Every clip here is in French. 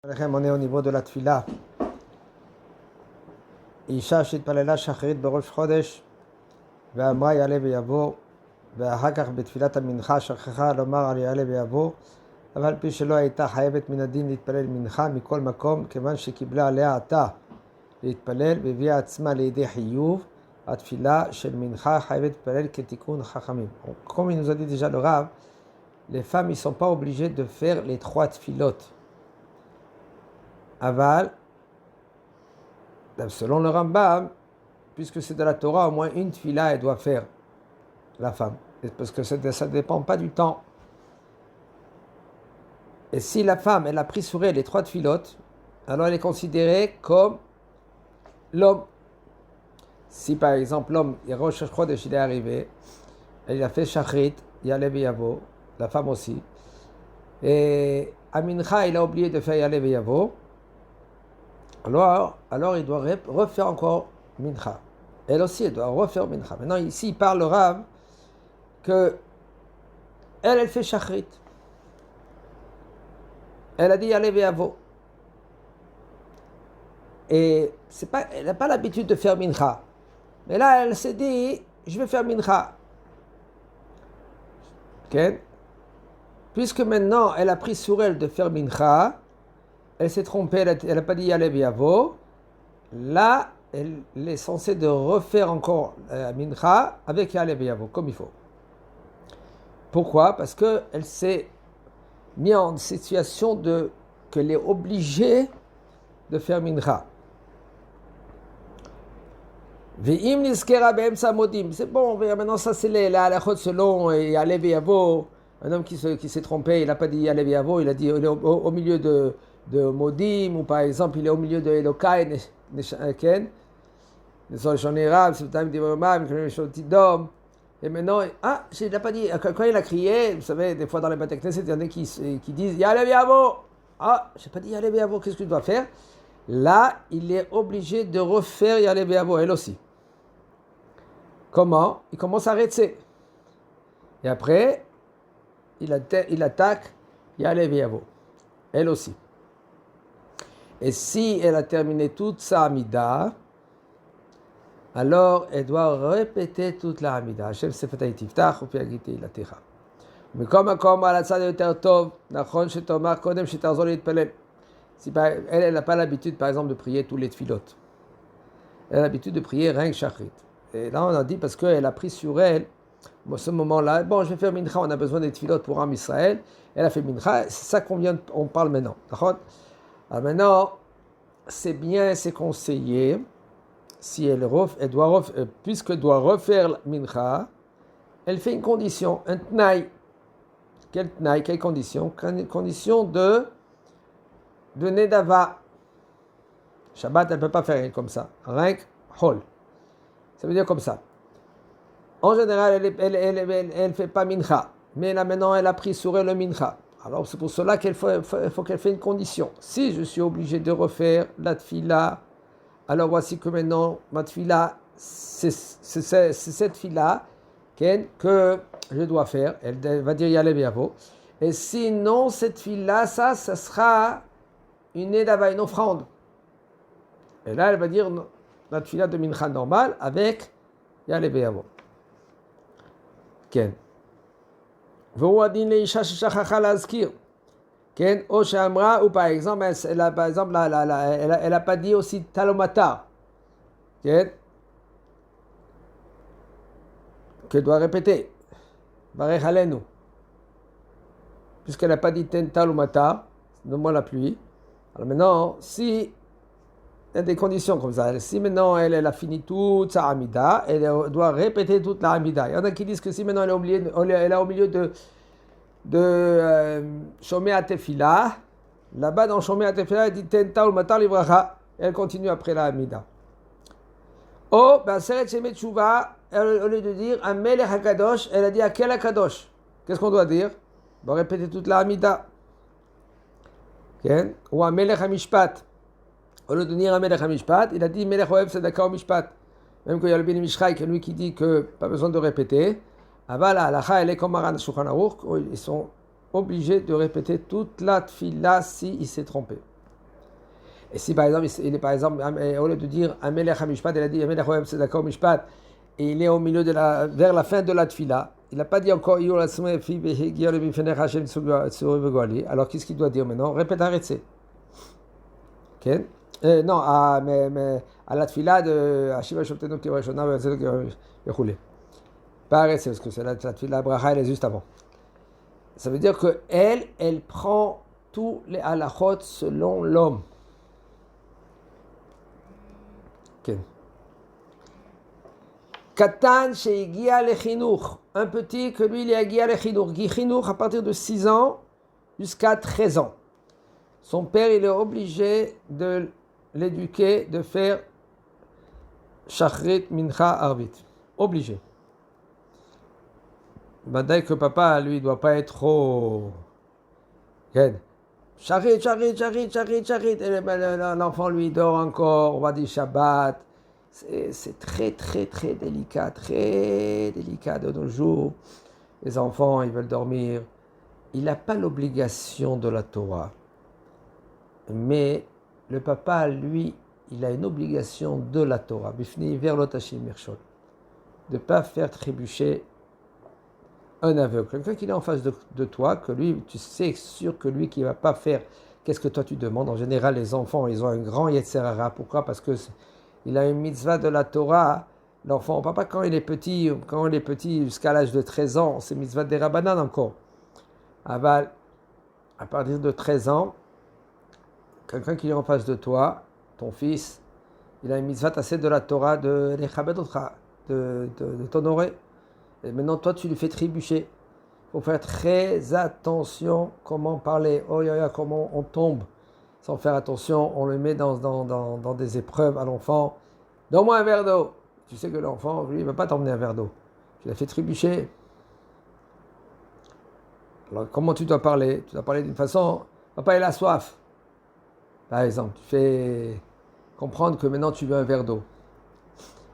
On est au niveau de la tfila. Isha shitpalela shacharit b'rosh chodesh ve'amra ya'aleh ve'yavo ואחר כך בתפילת המנחה שכחה לומר על יעלה ויבוא, אבל על פי שלא הייתה חייבת מן הדין להתפלל מנחה מכל מקום, כיוון שקיבלה עליה עתה להתפלל והביאה עצמה לידי חיוב, התפילה של מנחה חייבת להתפלל כתיקון חכמים. Comme il nous a dit déjà le Rav, les femmes ne sont pas obligées de faire les 3 tfilotes. Aval, selon le Rambam, puisque c'est de la Torah, au moins une tfila elle doit faire, la femme. Parce que ça ne dépend pas du temps. Et si la femme, elle a pris sur elle les 3 tfilotes, alors elle est considérée comme l'homme. Si par exemple l'homme, Rosh Chodesh, il est arrivé, il a fait Shachrit, Ya'aleh Ve'yavo, la femme aussi, et à Mincha, il a oublié de faire Ya'aleh Ve'yavo, alors il doit refaire encore Mincha. Elle aussi, elle doit refaire Mincha. Maintenant, ici, il parle le Rav que elle fait Shachrit. Elle a dit Ya'aleh Ve'yavo. Et elle n'a pas l'habitude de faire Mincha. Mais là, elle s'est dit, je vais faire Mincha. Okay? Puisque maintenant, elle a pris sur elle de faire Mincha, elle s'est trompée, elle n'a pas dit Ya'aleh Ve'yavo. Là, elle est censée de refaire encore Mincha avec Ya'aleh Ve'yavo, comme il faut. Pourquoi? Parce qu'elle s'est mise en situation qu'elle est obligée de faire Mincha. Ve'im niskera be'emsa modim. C'est bon, maintenant ça c'est la halachot selon Ya'aleh Ve'yavo. Un homme qui s'est trompé, il n'a pas dit Ya'aleh Ve'yavo, il a dit il est au milieu de modim, ou par exemple il est au milieu de Elokai, Ken. J'en ai rab, c'est le temps et maintenant, il n'a pas dit, quand il a crié, vous savez, des fois dans les Beit Knesset, il y en a qui disent Ya'aleh Ve'yavo. Je n'ai pas dit Ya'aleh Ve'yavo, qu'est-ce que tu dois faire? Là, il est obligé de refaire Ya'aleh Ve'yavo, elle aussi. Comment? Il commence à retser. Et après, il attaque Ya'aleh Ve'yavo, elle aussi. Et si elle a terminé toute sa Amida, alors elle doit répéter toute la Amida. Hashem sefetay tiftach upi agiti ilatecha. Mekom makom al hatzad yoter tov, nachon shetomar kodem shetarzor litpalel. Si elle n'a pas l'habitude, par exemple, de prier tous les tfilotes. Elle a l'habitude de prier rien que Shachrit. Et là, on a dit parce qu'elle a pris sur elle, à ce moment-là, bon, je vais faire Mincha, on a besoin des tfilotes pour Am Israël. Elle a fait Mincha, c'est ça on parle maintenant. Alors maintenant, c'est bien, c'est conseillé, si puisqu'elle doit refaire Mincha, elle fait une condition, un tnaï. Quel tnaï, quelle condition? Condition de Nedava. Shabbat, elle ne peut pas faire comme ça. Rank, hol. Ça veut dire comme ça. En général, elle ne fait pas mincha. Mais là, maintenant, elle a pris sur elle le mincha. Alors, c'est pour cela qu'il faut qu'elle fasse une condition. Si je suis obligé de refaire la tfila, alors voici que maintenant, ma tfila, c'est cette tfila que je dois faire. Elle va dire Ya'aleh Ve'yavo. Et sinon, cette tfila, ça sera une nedava, une offrande. Et là, elle va dire la tfila de mincha normale avec Ya'aleh Ve'yavo. Ken. V'hu adin leisha sheshachacha lazkir. Ken. O she'amra, ou par exemple, elle a pas dit aussi talomata. Ken. Qu'elle doit répéter. Barech alenu. Puisqu'elle n'a pas dit talomata, donne-moi la pluie. Alors maintenant, si il y a des conditions comme ça, si maintenant elle a fini toute sa Amida, elle doit répéter toute la Amida. Il y en a qui disent que si maintenant elle est au milieu de Shomei HaTefila, là-bas dans Shomei HaTefila, elle dit Tenta Ulmatar Livracha, elle continue après la Amida. Oh, ben Seret Shemet Tshuva, au lieu de dire un Melech HaKadosh, elle a dit Akel HaKadosh. Qu'est-ce qu'on doit dire? On doit répéter toute la Amida. Ou un Melech HaMishpat. Au lieu de dire un Melech HaMishpat, il a dit Melech Oev Tzedaka Mishpat. Même qu'il y a le Ben Mishraï, qui est lui qui dit que pas besoin de répéter. Aval la halacha, elle est comme Maran Shulchan Aruch, ils sont obligés de répéter toute la tfila si il s'est trompé. Et si par exemple, il est par exemple, au lieu de dire Amelech HaMishpat, il a dit Amelech HaMishpat, Mishpat, et il est au milieu vers la fin de la tfila. Il n'a pas dit encore alors qu'est-ce qu'il doit dire maintenant? Répète, arrêtez. Okay? Non, mais à la tfila de Hashiva Shoptenu Kirashona, pas arrêtez, parce que c'est la tfila Bracha, elle est juste avant. Ça veut dire que elle prend tous les halachot selon l'homme. Okay. Katan sheigia lechinuch, un petit que lui il est agia lechinuch, chinuch à partir de 6 ans jusqu'à 13 ans. Son père il est obligé de l'éduquer, de faire shachrit mincha arvit. Obligé. Dès que papa lui il doit pas être trop Shachrit. L'enfant lui dort encore, on va dire Shabbat. C'est très délicat de nos jours. Les enfants, ils veulent dormir. Il n'a pas l'obligation de la Torah. Mais le papa, lui, il a une obligation de la Torah. Bifni vers l'otashim mirshol. De ne pas faire trébucher un aveugle. Quelqu'un qui est en face de toi, que lui, tu sais sûr que lui qui ne va pas faire qu'est-ce que toi tu demandes. En général, les enfants, ils ont un grand Yetzer Hara. Pourquoi? Parce que il a une mitzvah de la Torah. L'enfant, papa, quand il est petit jusqu'à l'âge de 13 ans, c'est mitzvah des Rabbanan encore. À partir de 13 ans, quelqu'un qui est en face de toi, ton fils, il a une mitzvah tassée de la Torah de t'honorer. Et maintenant, toi, tu lui fais trébucher. Il faut faire très attention comment parler. Oh, comment on tombe. Sans faire attention, on le met dans des épreuves à l'enfant. Donne-moi un verre d'eau. Tu sais que l'enfant, lui, il ne va pas t'emmener un verre d'eau. Tu l'as fait trébucher. Alors, comment tu dois parler? Tu dois parler d'une façon, papa, il a soif. Par exemple, tu fais comprendre que maintenant, tu veux un verre d'eau.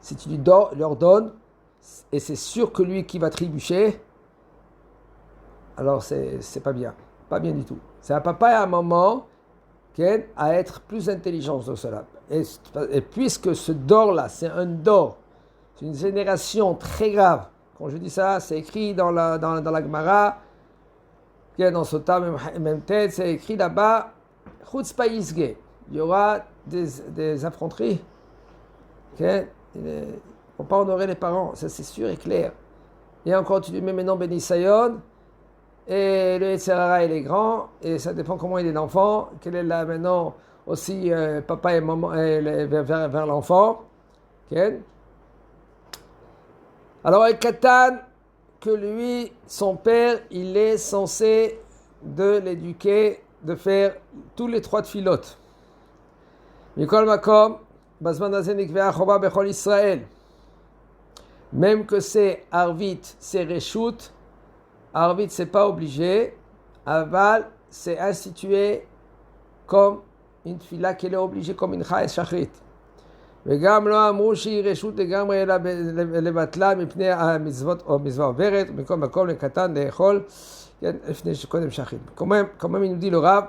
Si tu leur donnes, et c'est sûr que lui qui va trébucher, alors c'est pas bien. Pas bien du tout. C'est un papa et un maman à être plus intelligents de cela. Et puisque ce dor-là, c'est un dor, c'est une génération très grave. Quand je dis ça, c'est écrit dans la Gemara, dans Sota, même tête, c'est écrit là-bas, Chutzpah Yisge. Il y aura des affronteries. Il ne faut pas honorer les parents, ça c'est sûr et clair. Et encore, tu lui mets maintenant Bénissayon, et le Yetzer Hara il est grand, et ça dépend comment il est l'enfant, quel est là maintenant aussi papa et maman vers l'enfant. Okay. Alors avec Katan, que lui, son père, il est censé de l'éduquer, de faire tous les 3 tfilotes. Mikol Makom, Bazman Haze Nikvea Choba Bechol Israël. Même que c'est Arvit, c'est Reshut, Arvit, c'est pas obligé. Aval, c'est institué comme une tfila qu'elle est obligée comme une chaïs shachrit. וגם לא אמרו שהיא רשות לגמרי אלא לבטלה מפני המצוות או מצווה עוברת, מכל מקום לקטן לאכול לפני שקודם שחית. Quand même il nous dit le Rav,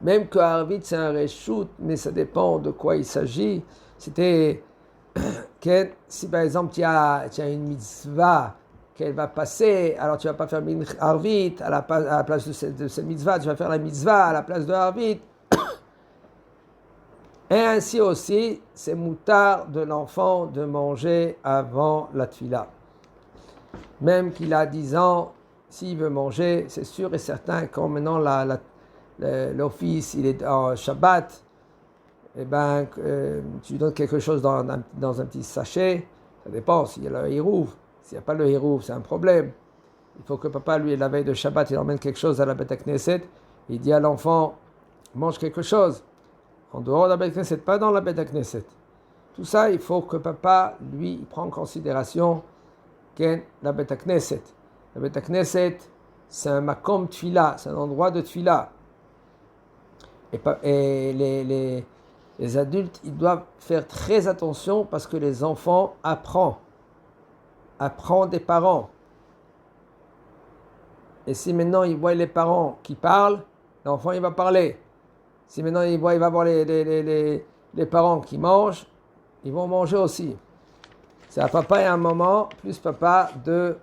même que Arvit c'est un reshut, mais ça dépend de quoi il s'agit. C'était si par exemple tu as une mitzvah qu'elle va passer, alors tu ne vas pas faire Arvit à la place de cette mitzvah, tu vas faire la mitzvah à la place de Arvit. Et ainsi aussi, c'est moutard de l'enfant de manger avant la tfila. Même qu'il a 10 ans, s'il veut manger, c'est sûr et certain, quand maintenant l'office il est en Shabbat, eh ben, tu lui donnes quelque chose dans un petit sachet, ça dépend, s'il y a le hirouv. S'il n'y a pas le hirouv, c'est un problème. Il faut que papa, lui, la veille de Shabbat, il emmène quelque chose à la Beth Knesset. Il dit à l'enfant, mange quelque chose. En dehors de la Beth Knesset, pas dans la Beth Knesset. Tout ça, il faut que papa, lui, il prend en considération la Beth Knesset. La Beth Knesset, c'est un makom tfila, c'est un endroit de tfila. Et les adultes, ils doivent faire très attention parce que les enfants apprennent des parents. Et si maintenant ils voient les parents qui parlent, l'enfant il va parler. Si maintenant il va voir les parents qui mangent, ils vont manger aussi. C'est à papa et à un moment, plus papa, de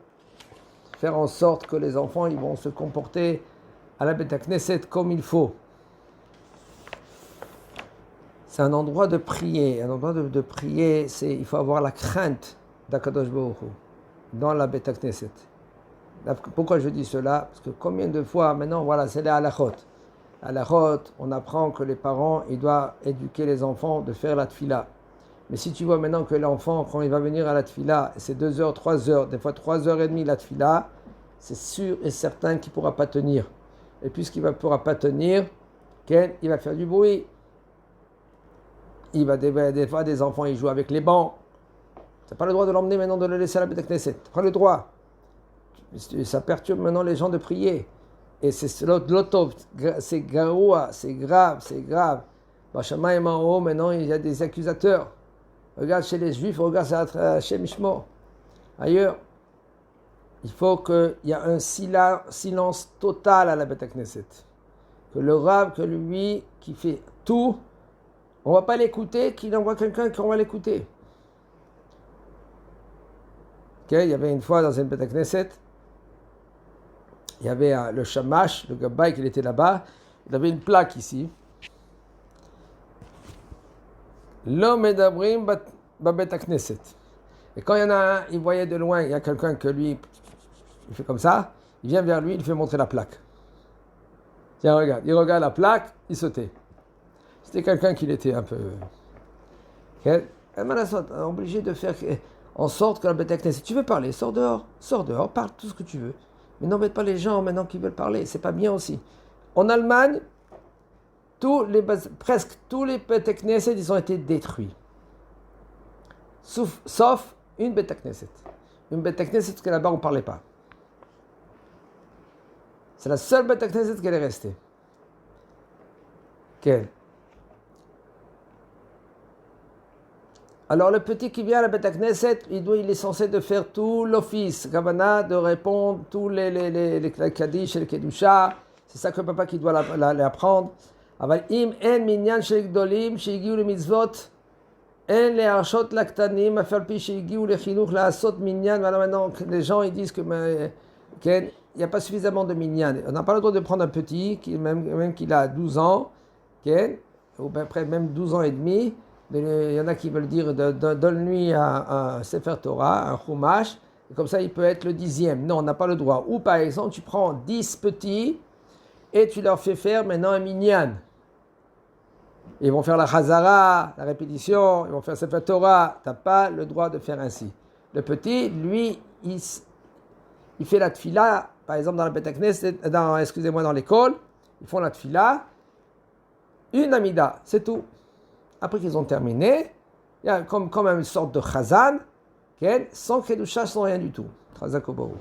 faire en sorte que les enfants ils vont se comporter à la Beth Knesset comme il faut. C'est un endroit de prier. Un endroit de prier, il faut avoir la crainte d'Akadosh Baruch Hu dans la Beth Knesset. Pourquoi je dis cela? Parce que combien de fois, maintenant, voilà, c'est les halachot. Halachot, on apprend que les parents, ils doivent éduquer les enfants de faire la tfila. Mais si tu vois maintenant que l'enfant, quand il va venir à la tfila, c'est 2 heures, 3 heures, des fois 3 heures et demie la tfila, c'est sûr et certain qu'il ne pourra pas tenir. Et puisqu'il ne pourra pas tenir, il va faire du bruit. Il va des fois, des enfants, ils jouent avec les bancs. Tu n'as pas le droit de l'emmener maintenant, de le laisser à la Beth Knesset. Tu pas le droit. Ça perturbe maintenant les gens de prier. Et c'est l'otov, c'est garoua, c'est grave, c'est grave. Bachamaïm en haut, maintenant, il y a des accusateurs. Regarde chez les Juifs, regarde chez Mishmo. Ailleurs, il faut qu'il y ait un silence total à la Beth Knesset. Que le Rav, que lui, qui fait tout, on ne va pas l'écouter, qu'il envoie quelqu'un qu'on va l'écouter. Il y avait une fois dans une Beth Knesset, il y avait le Shamash, le Gabbai, qui était là-bas, il avait une plaque ici. L'homme medabrim babet Knesset. Et quand il y en a un, il voyait de loin, il y a quelqu'un que lui, il fait comme ça, il vient vers lui, il fait montrer la plaque. Tiens, regarde, il regarde la plaque, il sautait. C'était quelqu'un qui l'était un peu. Obligé de faire en sorte que la Beth Knesset, si tu veux parler, sors dehors, parle tout ce que tu veux. Mais n'embête pas les gens maintenant qui veulent parler, c'est pas bien aussi. En Allemagne, presque tous les Beth Knesset, ils ont été détruits. Sauf une Beth Knesset. Une Beth Knesset que là-bas on ne parlait pas. C'est la seule Beth Knesset qui est restée. Quelle? Alors le petit qui vient à la Beth Knesset, il est censé de faire tout l'office, Kavana, de répondre tous les Kaddish et les Kedusha. C'est ça que papa qui doit l'apprendre. אבל אם אין מניין של גדולים שהגיעו למצוות, אין להרשות לקטנים, אף על פי שהגיעו לחינוך לעשות מניין. Voilà, maintenant, les gens ils disent que il n'y a pas suffisamment de minyan. On n'a pas le droit de prendre un petit, même qu'il a 12 ans, ou près même 12 ans et demi. Il y en a qui veulent dire donne-lui un Sefer Torah, un Chumash, et comme ça il peut être le 10e. Non, on n'a pas le droit. Ou par exemple, tu prends 10 petits et tu leur fais faire maintenant un minyan. Ils vont faire la Chazara, la répétition, ils vont faire Sefer Torah. Tu n'as pas le droit de faire ainsi. Le petit, lui, il fait la tfila, par exemple dans la Beth Knesset, dans l'école, ils font la tfila, une amida, c'est tout. Après qu'ils ont terminé, il y a comme une sorte de chazan, sans kedusha, sans rien du tout. Chazak Oboru.